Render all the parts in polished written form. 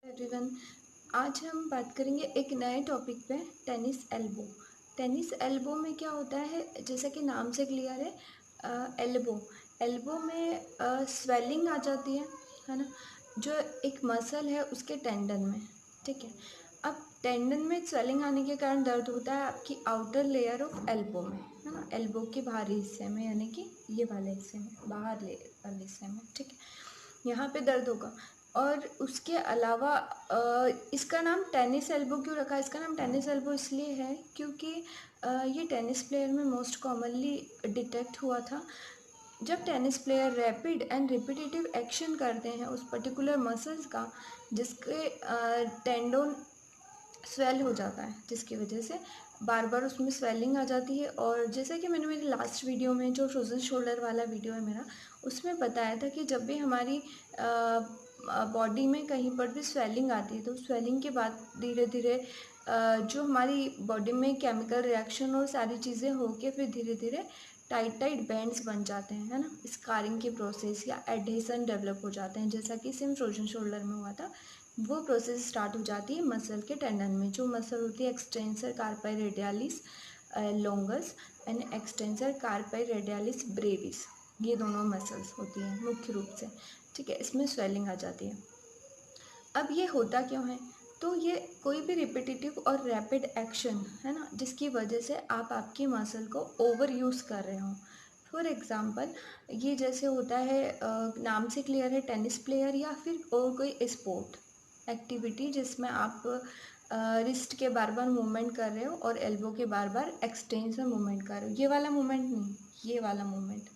Everyone, आज हम बात करेंगे एक नए टॉपिक पे, टेनिस एल्बो। टेनिस एल्बो में क्या होता है, जैसा कि नाम से क्लियर है। एल्बो एल्बो में स्वेलिंग आ जाती है ना, जो एक मसल है उसके टेंडन में। ठीक है, अब टेंडन में स्वेलिंग आने के कारण दर्द होता है आपकी आउटर लेयर ऑफ एल्बो में, है ना, एल्बो के बाहरी हिस्से में, यानी कि ये वाले हिस्से में, बाहर लेयर वाले हिस्से में। ठीक है, यहाँ पे दर्द होगा। और उसके अलावा इसका नाम टेनिस एल्बो क्यों रखा है? इसका नाम टेनिस एल्बो इसलिए है क्योंकि ये टेनिस प्लेयर में मोस्ट कॉमनली डिटेक्ट हुआ था जब tennis player rapid and repetitive action करते हैं उस पर्टिकुलर मसल्स का, जिसके टेंडोन स्वेल हो जाता है, जिसकी वजह से बार बार उसमें स्वेलिंग आ जाती है। और जैसा कि मैंने मेरी लास्ट वीडियो में, जो फ्रोजन शोल्डर वाला वीडियो है मेरा, उसमें बताया था कि जब भी हमारी बॉडी में कहीं पर भी स्वेलिंग आती है तो स्वेलिंग के बाद धीरे धीरे जो हमारी बॉडी में केमिकल रिएक्शन और सारी चीज़ें होके फिर धीरे धीरे टाइट टाइट बैंड्स बन जाते हैं, है ना, स्कारिंग के प्रोसेस या एडहेसन डेवलप हो जाते हैं, जैसा कि सेम फ्रोजन शोल्डर में हुआ था। वो प्रोसेस स्टार्ट हो जाती है मसल के टेंडन में। जो मसल होती है extensor कार्पाई radialis longus and extensor कार्पाई radialis Brevis, ये दोनों मसल्स होती हैं मुख्य रूप से। ठीक है, इसमें स्वेलिंग आ जाती है। अब ये होता क्यों है? तो ये कोई भी रिपीटेटिव और रैपिड एक्शन है ना, जिसकी वजह से आप आपकी मसल को ओवर यूज़ कर रहे हो। फॉर एग्ज़ाम्पल, ये जैसे होता है, नाम से क्लियर है, टेनिस प्लेयर या फिर और कोई स्पोर्ट एक्टिविटी जिसमें आप रिस्ट के बार बार मूवमेंट कर रहे हो और एल्बो के बार बार एक्सटेंशन मूवमेंट कर रहे हो। ये वाला मूवमेंट नहीं, ये वाला मूवमेंट,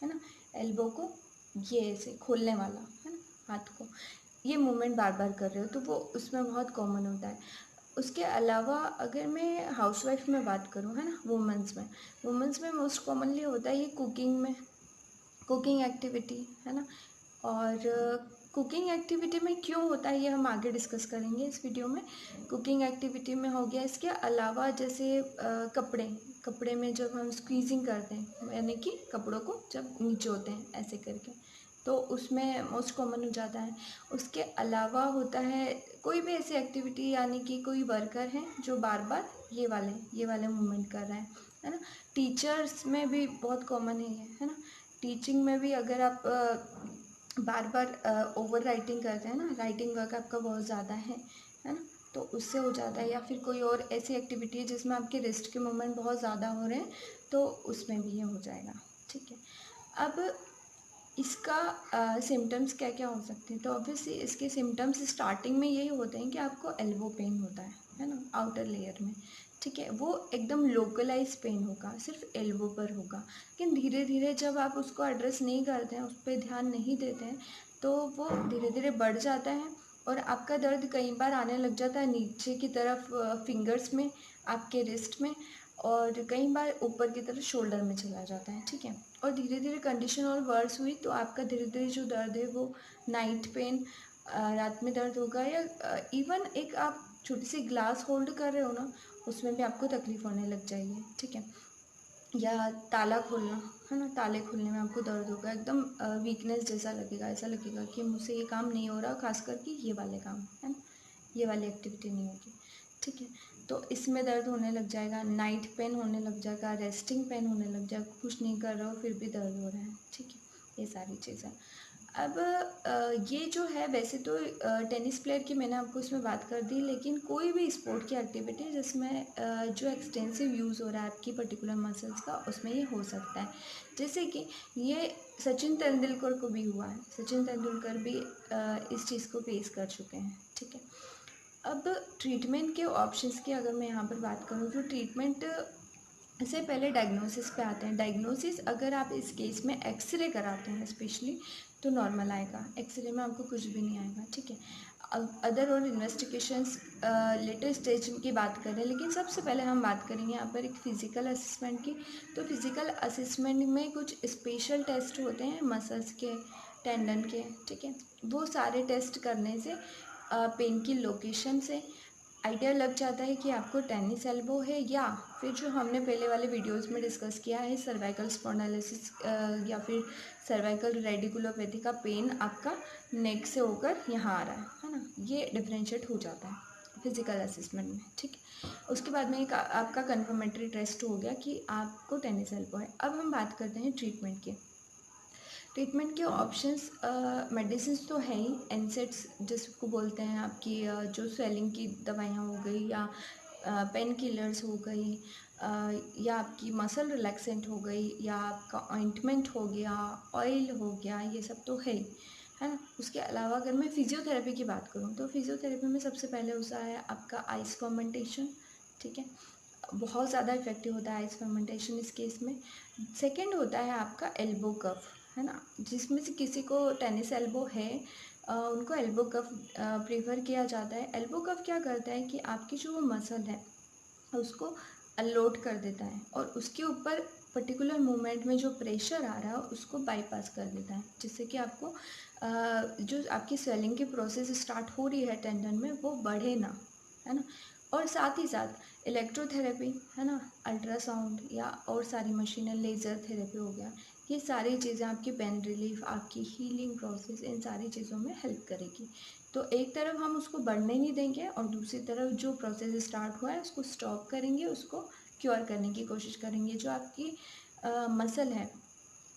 है ना, एल्बो को ये ऐसे खोलने वाला, है ना, हाथ को, ये मूवमेंट बार बार कर रहे हो तो वो उसमें बहुत कॉमन होता है। उसके अलावा अगर मैं हाउसवाइफ में बात करूँ, है ना, वुमेंस में मोस्ट कॉमनली होता है ये कुकिंग में, कुकिंग एक्टिविटी, है ना। और कुकिंग एक्टिविटी में क्यों होता है ये हम आगे डिस्कस करेंगे इस वीडियो में। कुकिंग एक्टिविटी में हो गया। इसके अलावा जैसे कपड़े में जब हम स्क्वीजिंग करते हैं, यानी कि कपड़ों को जब निचोड़ते हैं ऐसे करके, तो उसमें मोस्ट कॉमन हो जाता है। उसके अलावा होता है कोई भी ऐसी एक्टिविटी, यानी कि कोई वर्कर है जो बार बार ये वाले मूवमेंट कर रहा है ना। टीचर्स में भी बहुत कॉमन है ना। टीचिंग में भी अगर आप बार बार ओवर राइटिंग करते हैं ना, राइटिंग वर्क आपका बहुत ज़्यादा है ना, तो उससे हो जाता है। या फिर कोई और ऐसी एक्टिविटी है जिसमें आपके रिस्ट के मूवमेंट बहुत ज़्यादा हो रहे हैं, तो उसमें भी ये हो जाएगा। ठीक है, अब इसका सिम्टम्स क्या क्या हो सकते हैं? तो ऑब्वियसली इसके सिम्टम्स स्टार्टिंग में यही होते हैं कि आपको एल्बो पेन होता है ना, आउटर लेयर में। ठीक है, वो एकदम लोकलाइज पेन होगा, सिर्फ एल्बो पर होगा। लेकिन धीरे धीरे जब आप उसको एड्रेस नहीं करते हैं, उस पर ध्यान नहीं देते हैं, तो वो धीरे धीरे बढ़ जाता है और आपका दर्द कई बार आने लग जाता है नीचे की तरफ, फिंगर्स में, आपके रिस्ट में, और कई बार ऊपर की तरफ शोल्डर में चला जाता है। ठीक है, और धीरे धीरे कंडीशन और वर्स हुई तो आपका धीरे धीरे जो दर्द है वो नाइट पेन, रात में दर्द होगा, या इवन एक आप छोटी सी ग्लास होल्ड कर रहे हो ना, उसमें भी आपको तकलीफ होने लग जाएगी। ठीक है, या ताला खोलना, है ना, ताले खोलने में आपको दर्द होगा, एकदम वीकनेस जैसा लगेगा, ऐसा लगेगा कि मुझसे ये काम नहीं हो रहा, खास करके ये वाले काम, है ना, ये वाली एक्टिविटी नहीं होगी। ठीक है, तो इसमें दर्द होने लग जाएगा, नाइट पेन होने लग जाएगा, रेस्टिंग पेन होने लग जाएगा, कुछ नहीं कर रहे हो फिर भी दर्द हो रहा है। ठीक है, ये सारी चीज़ें। अब ये जो है, वैसे तो टेनिस प्लेयर की मैंने आपको इसमें बात कर दी, लेकिन कोई भी स्पोर्ट की एक्टिविटी जिसमें जो एक्सटेंसिव यूज़ हो रहा है आपकी पर्टिकुलर मसल्स का, उसमें ये हो सकता है। जैसे कि ये सचिन तेंदुलकर को भी हुआ है, सचिन तेंदुलकर भी इस चीज़ को फेस कर चुके हैं। ठीक है, अब ट्रीटमेंट के ऑप्शंस की अगर मैं यहाँ पर बात करूँ तो ट्रीटमेंट से पहले डायग्नोसिस पे आते हैं। डायग्नोसिस अगर आप इस केस में एक्सरे कराते हैं स्पेशली, तो नॉर्मल आएगा, एक्सरे में आपको कुछ भी नहीं आएगा। ठीक है, अदर और इन्वेस्टिगेशंस लेटर स्टेज की बात करें, लेकिन सबसे पहले हम बात करेंगे यहाँ पर एक फ़िज़िकल असेसमेंट की। तो फिज़िकल असेसमेंट में कुछ स्पेशल टेस्ट होते हैं मसल्स के, टेंडन के। ठीक है, वो सारे टेस्ट करने से पेन की लोकेशन से आइडिया लग जाता है कि आपको टेनिस एल्बो है, या फिर जो हमने पहले वाले वीडियोस में डिस्कस किया है सर्वाइकल स्पॉन्डिलोसिस या फिर सर्वाइकल रेडिकुलोपैथी का पेन आपका नेक से होकर यहाँ आ रहा है ना, ये डिफ्रेंशिएट हो जाता है फिजिकल असेसमेंट में। ठीक है, उसके बाद में एक आपका कन्फर्मेटरी टेस्ट हो गया कि आपको टेनिस एल्बो है। अब हम बात करते हैं ट्रीटमेंट की। ट्रीटमेंट के ऑप्शंस मेडिसिन तो है ही, एनसेड्स जिसको बोलते हैं, आपकी जो स्वेलिंग की दवाइयाँ हो गई, या पेन किलर्स हो गई, या आपकी मसल रिलैक्सेंट हो गई, या आपका ऑइंटमेंट हो गया, ऑयल हो गया, ये सब तो है ना। उसके अलावा अगर मैं फिजियोथेरेपी की बात करूँ तो फिजियोथेरेपी में सबसे पहले होता है आपका आइस फर्मेंटेशन। ठीक है, बहुत ज़्यादा इफेक्टिव होता है आइस फर्मेंटेशन इस केस में। सेकंड होता है आपका एल्बो कफ, है ना, जिसमें से किसी को टेनिस एल्बो है उनको एल्बो कफ प्रेफर किया जाता है। एल्बो कफ क्या करता है कि आपकी जो वो मसल है उसको अनलोड कर देता है, और उसके ऊपर पर्टिकुलर मूवमेंट में जो प्रेशर आ रहा है उसको बाईपास कर देता है, जिससे कि आपको जो आपकी स्वेलिंग की प्रोसेस स्टार्ट हो रही है टेंडन में वो बढ़े ना, है ना। और साथ ही साथ इलेक्ट्रोथेरेपी, है ना, अल्ट्रासाउंड या और सारी मशीनें, लेज़र थेरेपी हो गया, ये सारी चीज़ें आपकी पेन रिलीफ, आपकी हीलिंग प्रोसेस, इन सारी चीज़ों में हेल्प करेगी। तो एक तरफ हम उसको बढ़ने नहीं देंगे और दूसरी तरफ जो प्रोसेस स्टार्ट हुआ है उसको स्टॉप करेंगे, उसको क्योर करने की कोशिश करेंगे। जो आपकी मसल है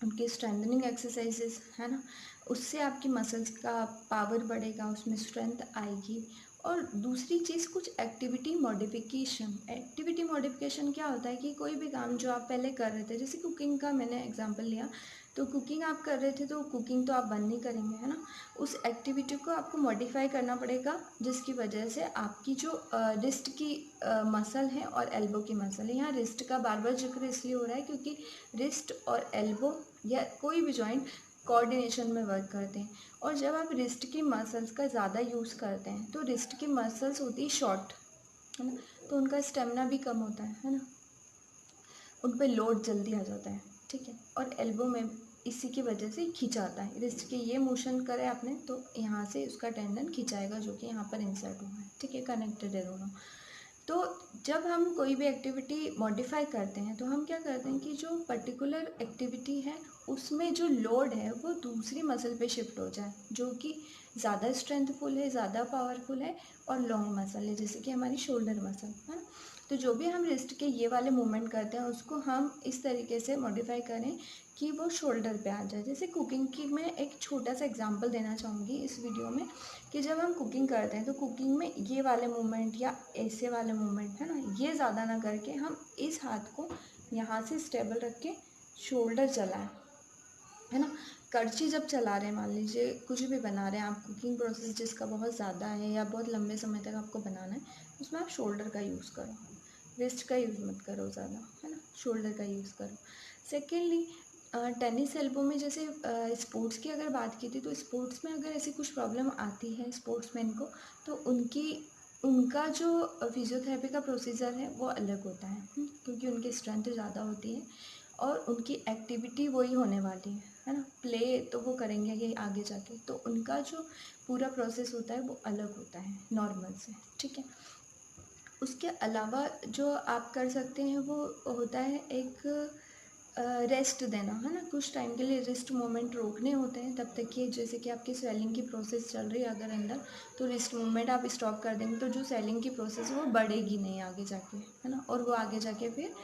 उनकी स्ट्रेंथनिंग एक्सरसाइजेस, है ना, उससे आपकी मसल्स का पावर बढ़ेगा, उसमें स्ट्रेंथ आएगी। और दूसरी चीज़ कुछ एक्टिविटी मॉडिफिकेशन। एक्टिविटी मॉडिफिकेशन क्या होता है कि कोई भी काम जो आप पहले कर रहे थे, जैसे कुकिंग का मैंने एग्जांपल लिया, तो कुकिंग आप कर रहे थे तो कुकिंग तो आप बंद नहीं करेंगे, है ना। उस एक्टिविटी को आपको मॉडिफाई करना पड़ेगा, जिसकी वजह से आपकी जो रिस्ट की मसल है और एल्बो की मसल है, यहाँ रिस्ट का बार बार जिक्र इसलिए हो रहा है क्योंकि रिस्ट और एल्बो या कोई भी जॉइंट कोऑर्डिनेशन में वर्क करते हैं। और जब आप रिस्ट की मसल्स का ज़्यादा यूज़ करते हैं तो रिस्ट की मसल्स होती है शॉर्ट, है ना, तो उनका स्टेमिना भी कम होता है ना, उन पर लोड जल्दी आ जाता है। ठीक है, और एल्बो में इसी की वजह से खींचा आता है, रिस्ट के ये मोशन करे आपने तो यहाँ से उसका टेंडन खिंचाएगा, जो कि यहाँ पर इंसर्ट हुआ है। ठीक है, कनेक्टेड है दोनों। तो जब हम कोई भी एक्टिविटी मॉडिफाई करते हैं तो हम क्या करते हैं कि जो पर्टिकुलर एक्टिविटी है उसमें जो लोड है वो दूसरी मसल पे शिफ्ट हो जाए, जो कि ज़्यादा स्ट्रेंथफुल है, ज़्यादा पावरफुल है और लॉन्ग मसल है, जैसे कि हमारी शोल्डर मसल, है ना। तो जो भी हम रिस्ट के ये वाले मूवमेंट करते हैं उसको हम इस तरीके से मॉडिफाई करें कि वो शोल्डर पे आ जाए। जैसे कुकिंग की मैं एक छोटा सा एग्जांपल देना चाहूँगी इस वीडियो में, कि जब हम कुकिंग करते हैं तो कुकिंग में ये वाले मूवमेंट या ऐसे वाले मूवमेंट, है ना, ये ज़्यादा ना करके हम इस हाथ को यहाँ से स्टेबल रख के शोल्डर चलाएं, है ना। करछी जब चला रहे हैं, मान लीजिए कुछ भी बना रहे हैं आप, कुकिंग प्रोसेस जिसका बहुत ज़्यादा है या बहुत लंबे समय तक आपको बनाना है, उसमें आप शोल्डर का यूज़ करो, रिस्ट का यूज़ मत करो ज़्यादा, है ना, शोल्डर का यूज़ करो। सेकेंडली, टेनिस एल्बो में जैसे स्पोर्ट्स की अगर बात की थी, तो स्पोर्ट्स में अगर ऐसी कुछ प्रॉब्लम आती है स्पोर्ट्समैन को, तो उनका जो फिजियोथेरेपी का प्रोसीजर है वो अलग होता है, क्योंकि उनकी स्ट्रेंथ ज़्यादा होती है और उनकी एक्टिविटी वही होने वाली है ना, प्ले तो वो करेंगे ये आगे जाके, तो उनका जो पूरा प्रोसेस होता है वो अलग होता है नॉर्मल से। ठीक है, उसके अलावा जो आप कर सकते हैं वो होता है एक रेस्ट देना, है ना, कुछ टाइम के लिए रेस्ट मोमेंट रोकने होते हैं तब तक कि जैसे कि आपकी स्वेलिंग की प्रोसेस चल रही है अगर अंदर, तो रेस्ट मोमेंट आप स्टॉप कर देंगे तो जो स्वेलिंग की प्रोसेस है वो बढ़ेगी नहीं आगे जाके, है ना, और वो आगे जाके फिर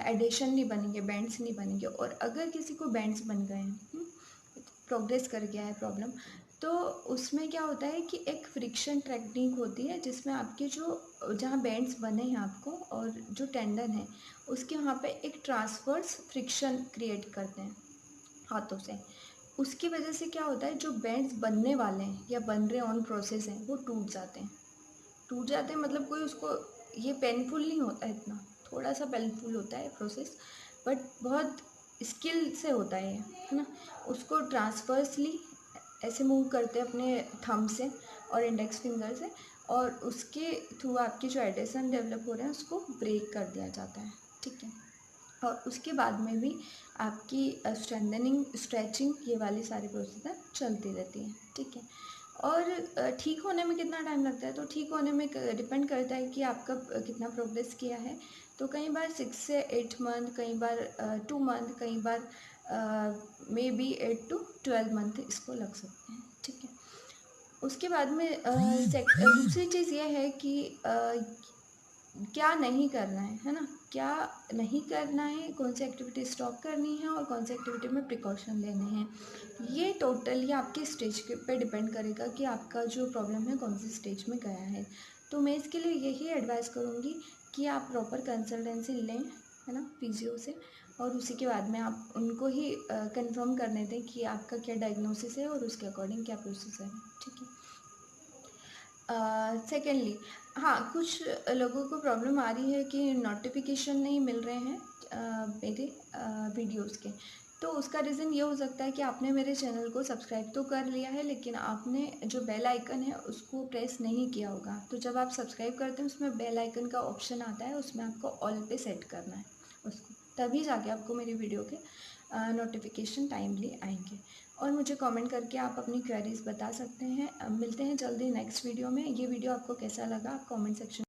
एडिशन नहीं बनेंगे, बैंड्स नहीं बनेंगे। और अगर किसी को बैंड्स बन गए हैं, प्रोग्रेस कर गया है प्रॉब्लम, तो उसमें क्या होता है कि एक फ्रिक्शन टेक्निक होती है जिसमें आपके जो जहाँ बैंड्स बने हैं आपको और जो टेंडन है उसके वहाँ पे एक ट्रांसवर्स फ्रिक्शन क्रिएट करते हैं हाथों से। उसकी वजह से क्या होता है, जो बैंड्स बनने वाले हैं या बन रहे ऑन प्रोसेस हैं वो टूट जाते हैं, मतलब कोई उसको, ये पेनफुल नहीं होता है इतना, थोड़ा सा पेनफुल होता है प्रोसेस, बट बहुत स्किल से होता है ना। उसको ट्रांसवर्सली ऐसे मूव करते हैं अपने थंब से और इंडेक्स फिंगर से, और उसके थ्रू आपकी जो एडिशन डेवलप हो रहे हैं उसको ब्रेक कर दिया जाता है। ठीक है, और उसके बाद में भी आपकी स्ट्रेंथनिंग, स्ट्रेचिंग, ये वाली सारी प्रोसेस चलती रहती है। ठीक है, और ठीक होने में कितना टाइम लगता है, तो ठीक होने में डिपेंड करता है कि आपका कितना प्रोग्रेस किया है। तो कई बार 6 से 8 मंथ, कई बार 2 मंथ, कई बार मे बी 8 to 12 मंथ इसको लग सकते हैं, ठीक है। उसके बाद में दूसरी चीज़ ये है कि क्या नहीं करना है ना, क्या नहीं करना है, कौन सी एक्टिविटी स्टॉप करनी है और कौन सी एक्टिविटी में प्रिकॉशन लेने हैं। ये टोटली आपके स्टेज के पे डिपेंड करेगा कि आपका जो प्रॉब्लम है कौन सी स्टेज में गया है। तो मैं इसके लिए यही एडवाइस करूँगी कि आप प्रॉपर कंसल्टेंसी लें, है ना, फिजियो से, और उसी के बाद में आप उनको ही कंफर्म करने दें कि आपका क्या डायग्नोसिस है और उसके अकॉर्डिंग क्या प्रोसेस है, ठीक है। सेकेंडली, हाँ, कुछ लोगों को प्रॉब्लम आ रही है कि नोटिफिकेशन नहीं मिल रहे हैं मेरे वीडियोस के। तो उसका रीज़न ये हो सकता है कि आपने मेरे चैनल को सब्सक्राइब तो कर लिया है, लेकिन आपने जो बेल आइकन है उसको प्रेस नहीं किया होगा। तो जब आप सब्सक्राइब करते हैं उसमें बेल आइकन का ऑप्शन आता है, उसमें आपको ऑल पे सेट करना है उसको, तभी जाके आपको मेरी वीडियो के नोटिफिकेशन टाइमली आएंगे। और मुझे कमेंट करके आप अपनी क्वेरीज बता सकते हैं। मिलते हैं जल्दी नेक्स्ट वीडियो में। ये वीडियो आपको कैसा लगा आप कमेंट सेक्शन